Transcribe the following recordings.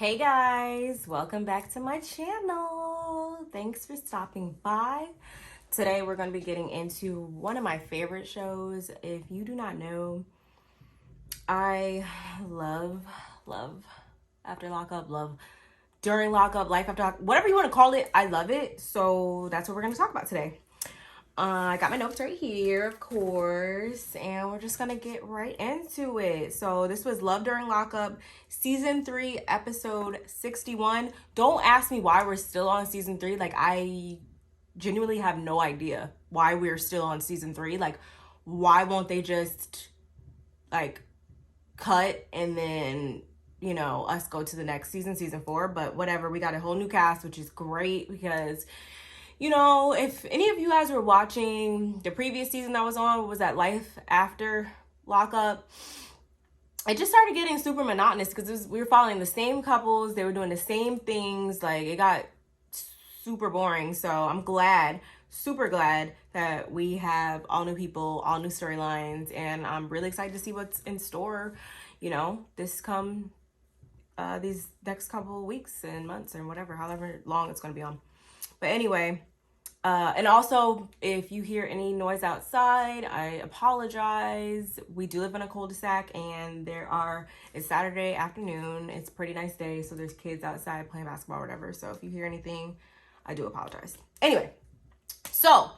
Hey guys, welcome back to my channel. Thanks for stopping by. Today we're going to be getting into one of my favorite shows. If you do not know, I love after lockup, love during lockup, life after lockup, whatever you want to call it, I love it. So that's what we're going to talk about today. I got my notes right here, of course, and we're just gonna get right into it. So this was Love During Lockup, season 3, episode 61. Don't ask me why we're still on season 3. Like, I genuinely have no idea why we're still on season 3. Like, why won't they just like cut and then us go to the next season 4? But whatever, we got a whole new cast, which is great because if any of you guys were watching the previous season that was on, what was that, Life After Lockup? It just started getting super monotonous because we were following the same couples. They were doing the same things. Like, it got super boring. So I'm glad, super glad that we have all new people, all new storylines. And I'm really excited to see what's in store, these next couple of weeks and months and whatever, however long it's going to be on. But anyway, and also, if you hear any noise outside, I apologize. We do live in a cul-de-sac, and it's Saturday afternoon. It's a pretty nice day, so there's kids outside playing basketball or whatever. So if you hear anything, I do apologize. Anyway, so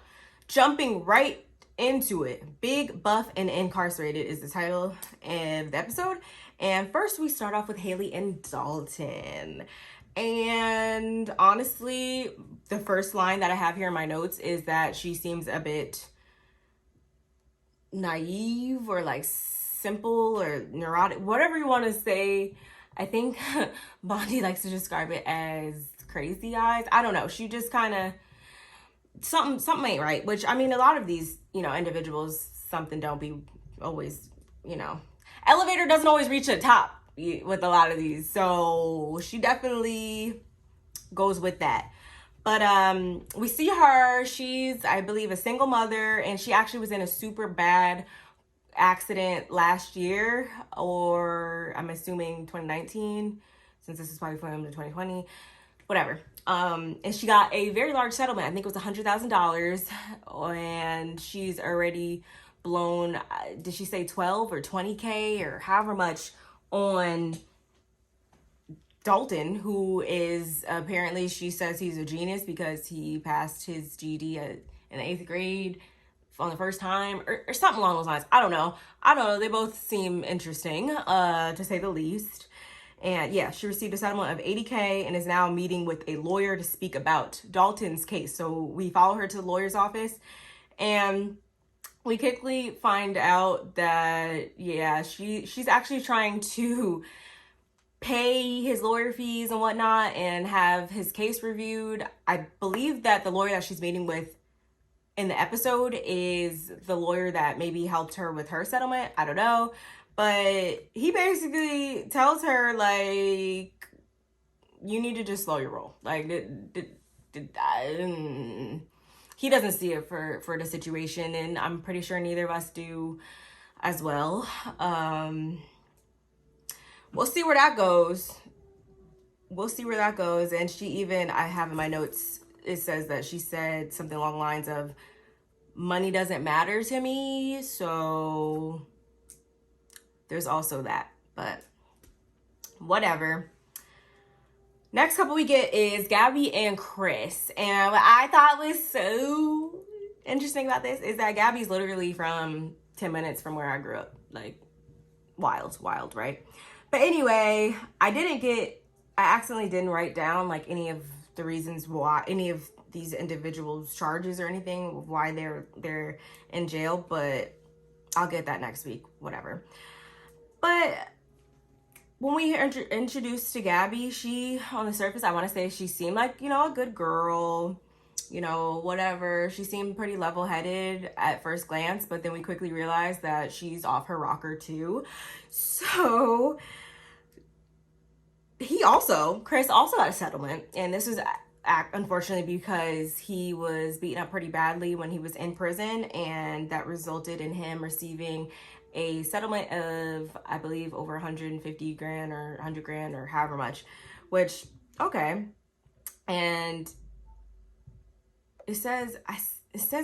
jumping right into it. Big, Buff, and Incarcerated is the title of the episode. And first, we start off with Haley and Dalton. And honestly, the first line that I have here in my notes is that she seems a bit naive or like simple or neurotic, whatever you want to say. I think Bondi likes to describe it as crazy eyes. I don't know. She just kind of, something ain't right, which, I mean, a lot of these, individuals, something don't be always, elevator doesn't always reach the top with a lot of these. So she definitely goes with that. But we see her, she's, I believe, a single mother, and she actually was in a super bad accident last year, or I'm assuming 2019, since this is probably filmed in 2020, whatever. And she got a very large settlement. I think it was $100,000, and she's already blown, did she say 12 or 20K or however much on Dalton, who is apparently, she says he's a genius because he passed his GED in the 8th grade on the first time or something along those lines. I don't know. They both seem interesting, to say the least. And yeah, she received a settlement of $80K and is now meeting with a lawyer to speak about Dalton's case. So we follow her to the lawyer's office, and we quickly find out that, yeah, she's actually trying to pay his lawyer fees and whatnot and have his case reviewed. I believe that the lawyer that she's meeting with in the episode is the lawyer that maybe helped her with her settlement. I don't know. But he basically tells her, like, you need to just slow your roll. Like, he doesn't see it for the situation, and I'm pretty sure neither of us do as well. We'll see where that goes. And she even, I have in my notes, it says that she said something along the lines of, money doesn't matter to me. So there's also that, but whatever. Next couple we get is Gabby and Chris. And what I thought was so interesting about this is that Gabby's literally from 10 minutes from where I grew up. Like, wild, right? But anyway, I accidentally didn't write down like any of the reasons why any of these individuals' charges or anything, why they're in jail, but I'll get that next week, whatever. But when we introduced to Gabby, she, on the surface, I want to say she seemed like, a good girl, whatever. She seemed pretty level-headed at first glance, but then we quickly realized that she's off her rocker too. So Chris also got a settlement, and this was unfortunately because he was beaten up pretty badly when he was in prison, and that resulted in him receiving a settlement of, I believe, over 150 grand or 100 grand or however much, which, okay. And it says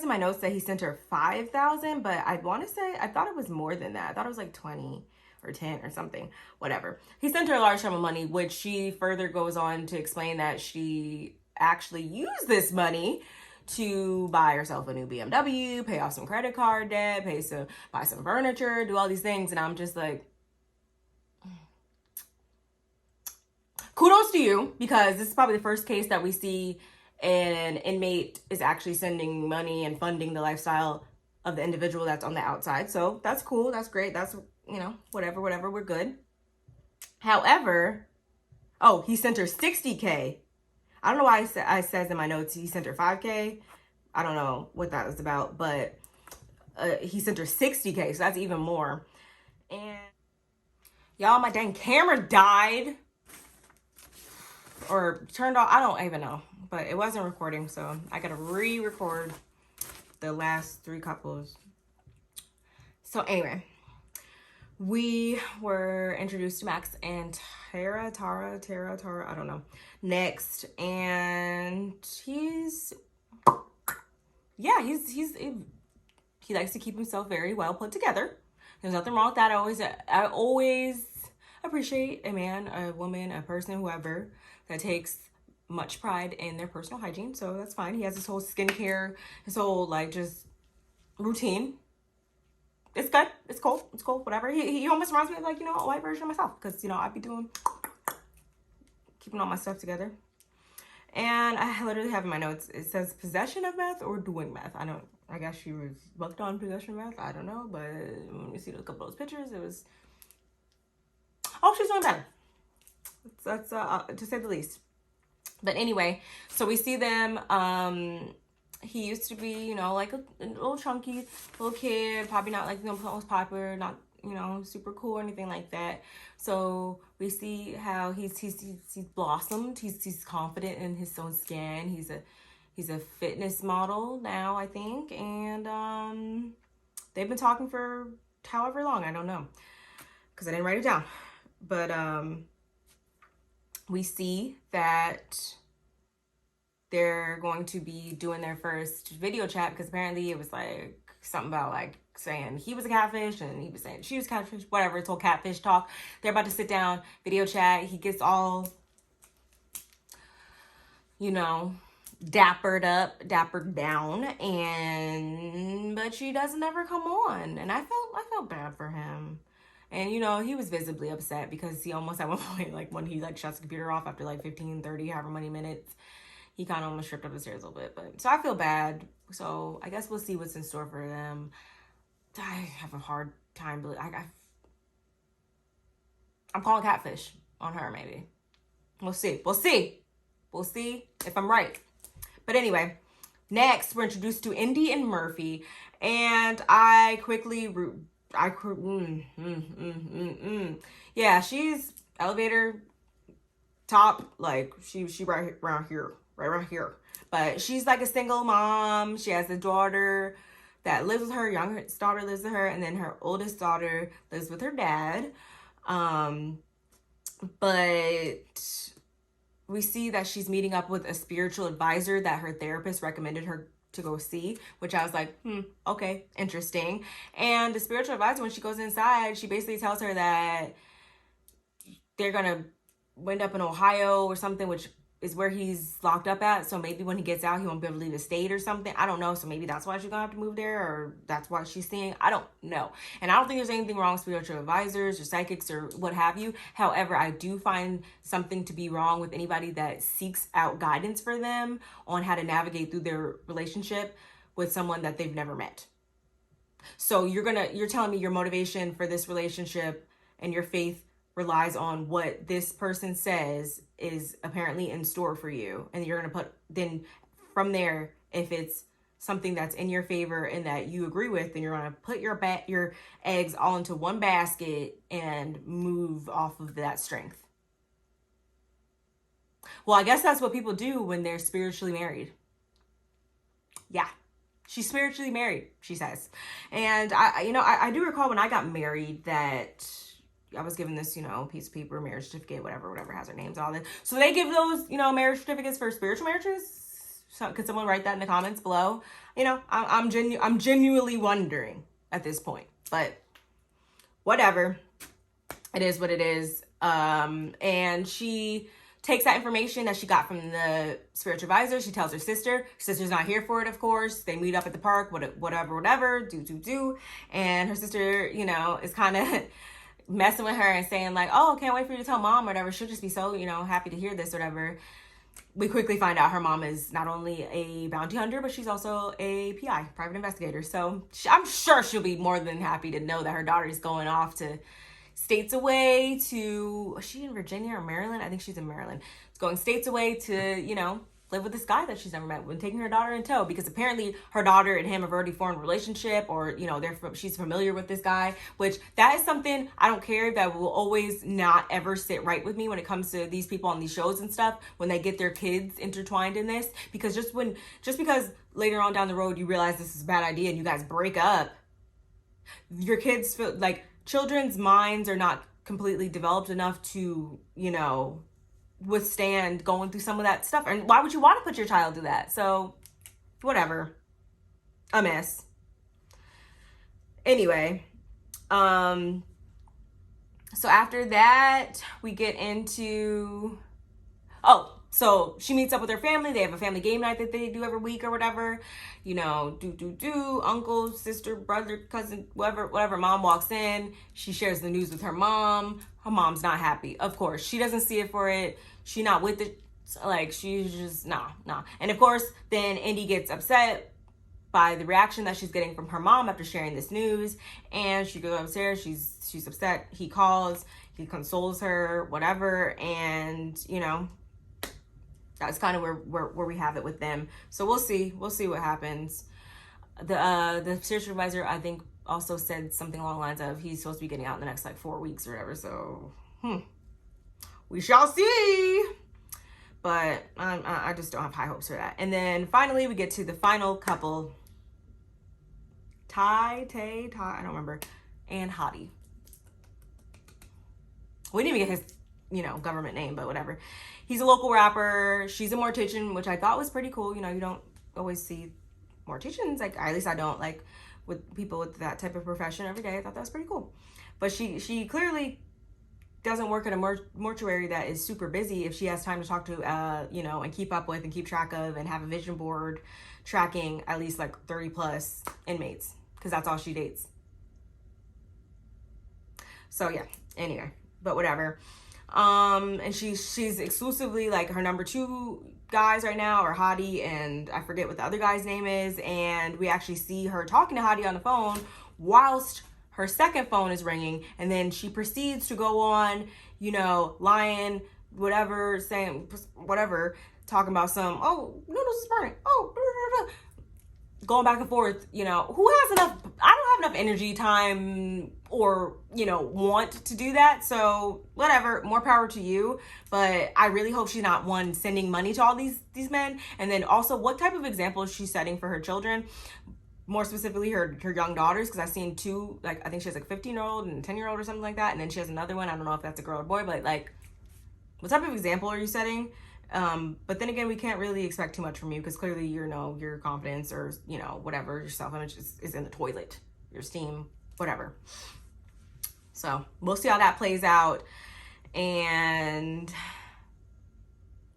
in my notes that he sent her 5,000, but I want to say I thought it was more than that. I thought it was like 20 or 10 or something, whatever. He sent her a large sum of money, which she further goes on to explain that she actually used this money to buy herself a new BMW, pay off some credit card debt, buy some furniture, do all these things. And I'm just like, kudos to you, because this is probably the first case that we see an inmate is actually sending money and funding the lifestyle of the individual that's on the outside. So that's cool. That's great. That's, whatever, we're good. However, oh, he sent her 60K. I don't know why I says in my notes he sent her 5K. I don't know what that was about, but he sent her 60K, so that's even more. And y'all, my dang camera died or turned off. I don't even know, but it wasn't recording, so I gotta re-record the last 3 couples. So anyway, we were introduced to Max and Tara, I don't know, next, and he likes to keep himself very well put together. There's nothing wrong with that. I always appreciate a man, a woman, a person, whoever, that takes much pride in their personal hygiene. So that's fine. He has his whole skincare, his whole just routine. It's good. It's cool. It's cool. Whatever. He almost reminds me of a white version of myself, because I'd be keeping all my stuff together. And I literally have in my notes, it says possession of meth or doing meth. I guess she was booked on possession of meth. I don't know, but when you see a couple of those pictures, it was, oh, she's doing better. That's to say the least. But anyway, so we see them. He used to be, like a little chunky little kid, probably not like the most popular, not super cool or anything like that. So we see how he's blossomed. He's confident in his own skin. He's a fitness model now, I think, and they've been talking for however long, I don't know, because I didn't write it down. But we see that they're going to be doing their first video chat, because apparently it was something about saying he was a catfish and he was saying she was catfish, whatever. It's all catfish talk. They're about to sit down, video chat. He gets all, dappered down, but she doesn't ever come on. And I felt bad for him. And, he was visibly upset, because he almost at one point, when he shuts the computer off after 15, 30, however many minutes, he kind of almost tripped up the stairs a little bit. But so I feel bad. So I guess we'll see what's in store for them. I have a hard time. I'm calling catfish on her, maybe. We'll see. We'll see if I'm right. But anyway, next we're introduced to Indy and Murphy. And yeah, she's elevator top, she right around here. But she's a single mom. She has a daughter that lives with her. Youngest daughter lives with her, and then her oldest daughter lives with her dad. But we see that she's meeting up with a spiritual advisor that her therapist recommended her to go see, which I was like, okay, interesting. And the spiritual advisor, when she goes inside, she basically tells her that they're gonna end up in Ohio or something, which is where he's locked up at. So maybe when he gets out, he won't be able to leave the state or something. I don't know. So maybe that's why she's gonna have to move there, or that's why she's seeing. I don't know. And I don't think there's anything wrong with spiritual advisors or psychics or what have you. However, I do find something to be wrong with anybody that seeks out guidance for them on how to navigate through their relationship with someone that they've never met. So you're telling me your motivation for this relationship and your faith relies on what this person says is apparently in store for you, and you're going to then from there, if it's something that's in your favor and that you agree with, then you're going to put your eggs all into one basket and move off of that strength. Well, I guess that's what people do when they're spiritually married. Yeah, She's spiritually married, she says. And I do recall when I got married that I was given this, piece of paper, marriage certificate, whatever has our names, all that. So they give those, marriage certificates for spiritual marriages. So could someone write that in the comments below? I'm genuinely wondering at this point, but whatever. It is what it is. And she takes that information that she got from the spiritual advisor. She tells her sister. Her sister's not here for it, of course. They meet up at the park, whatever, do. And her sister, is kind of messing with her and saying like, oh, can't wait for you to tell mom or whatever. She'll just be so, happy to hear this or whatever. We quickly find out her mom is not only a bounty hunter, but she's also a PI, private investigator. So I'm sure she'll be more than happy to know that her daughter is going off to states away to, is she in Virginia or Maryland? I think she's in Maryland. It's going states away to, live with this guy that she's never met, when taking her daughter in tow, because apparently her daughter and him have already formed a relationship, or, she's familiar with this guy, which that is something I don't care, that will always not ever sit right with me when it comes to these people on these shows and stuff, when they get their kids intertwined in this, because just because later on down the road you realize this is a bad idea and you guys break up, your kids feel like, children's minds are not completely developed enough to, withstand going through some of that stuff. And why would you want to put your child through that? So, whatever. A mess. Anyway, so after that, we get into, so she meets up with her family. They have a family game night that they do every week or whatever. Uncle, sister, brother, cousin, whatever. Mom walks in. She shares the news with her mom. Her mom's not happy. Of course, she doesn't see it for it. She not with it. Like, she's just, nah. And of course, then Indy gets upset by the reaction that she's getting from her mom after sharing this news. And she goes upstairs. She's upset. He calls. He consoles her, whatever. And, that's kind of where we have it with them. So we'll see what happens. The spiritual advisor, I think, also said something along the lines of he's supposed to be getting out in the next 4 weeks or whatever. So we shall see. But I just don't have high hopes for that. And then finally we get to the final couple, Ty, I don't remember, and Hottie. We didn't even get his government name, but whatever. He's a local rapper. She's a mortician, which I thought was pretty cool. You don't always see morticians, at least I don't, with people with that type of profession every day. I thought that was pretty cool. But she clearly doesn't work at a mortuary that is super busy if she has time to talk to, and keep up with and keep track of and have a vision board tracking at least 30 plus inmates, because that's all she dates. So yeah, anyway, but whatever. And she's exclusively her number 2 guys right now are Hottie, and I forget what the other guy's name is. And we actually see her talking to Hottie on the phone whilst her second phone is ringing. And then she proceeds to go on, lying, whatever, saying whatever, talking about some, oh, noodles is burning. Oh, blah, blah, blah. Going back and forth, who has enough, I don't have enough energy, time, or, want to do that. So whatever, more power to you. But I really hope she's not one sending money to all these men. And then also, what type of example is she setting for her children? More specifically, her young daughters, because I've seen 2, I think she has a 15-year-old and a 10-year-old or something like that. And then she has another one. I don't know if that's a girl or boy, but what type of example are you setting? But then again, we can't really expect too much from you, because clearly your confidence or, whatever, your self-image is in the toilet, your esteem, whatever. So we'll see how that plays out. And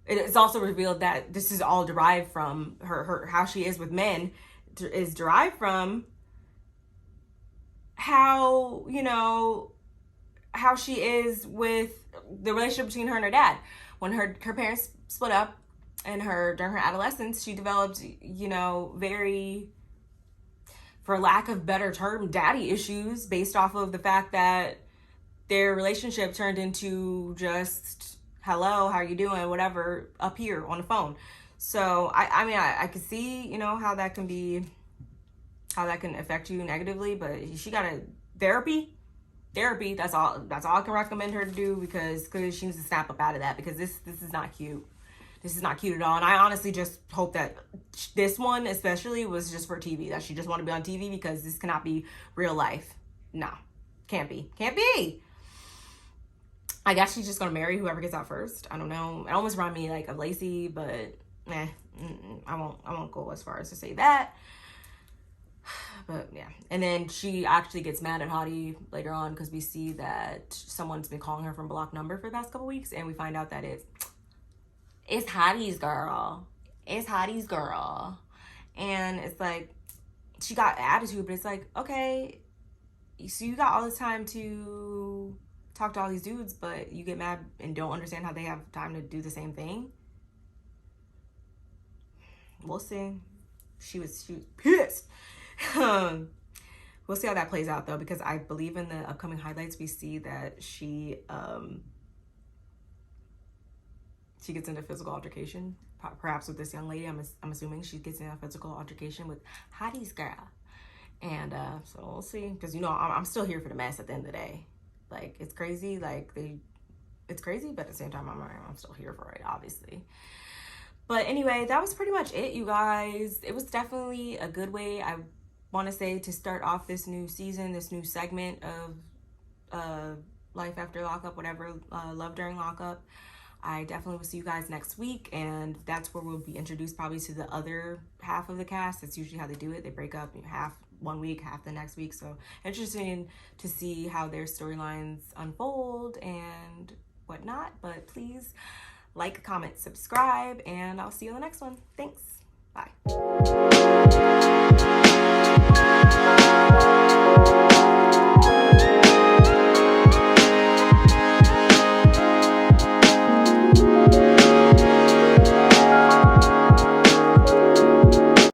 it's also revealed that this is all derived from her how she is with men is derived from how, how she is with the relationship between her and her dad. When her parents split up, and during her adolescence, she developed, very, for lack of better term, daddy issues based off of the fact that their relationship turned into just, hello, how you doing, whatever, up here on the phone. So I could see, how that can affect you negatively, but she got a therapy, that's all I can recommend her to do, because clearly she needs to snap up out of that, because this is not cute. This is not cute at all. And I honestly just hope that this one especially was just for TV, that she just wanted to be on TV, because this cannot be real life. No, can't be. I guess she's just gonna marry whoever gets out first. I don't know. It almost reminded me like of Lacey, but I won't go as far as to say that. But yeah, and then she actually gets mad at Hottie later on, because we see that someone's been calling her from a blocked number for the past couple weeks, and we find out that it's Hottie's girl. It's Hottie's girl. And it's like, she got attitude, but it's like, okay, so you got all this time to talk to all these dudes, but you get mad and don't understand how they have time to do the same thing. We'll see. She was pissed. We'll see how that plays out, though, because I believe in the upcoming highlights we see that she gets into physical altercation, perhaps with this young lady. I'm assuming she gets into a physical altercation with Hottie's girl. And so we'll see, because, you know, I'm still here for the mess at the end of the day. Like, it's crazy. Like, it's crazy, but at the same time, I'm still here for it, obviously. But anyway, that was pretty much it, you guys. It was definitely a good way, I want to say, to start off this new season, this new segment of Life After Lockup, whatever, Love During Lockup. I definitely will see you guys next week, and that's where we'll be introduced probably to the other half of the cast. That's usually how they do it. They break up half one week, half the next week. So interesting to see how their storylines unfold and whatnot. But please like, comment, subscribe, and I'll see you on the next one. Thanks. Bye.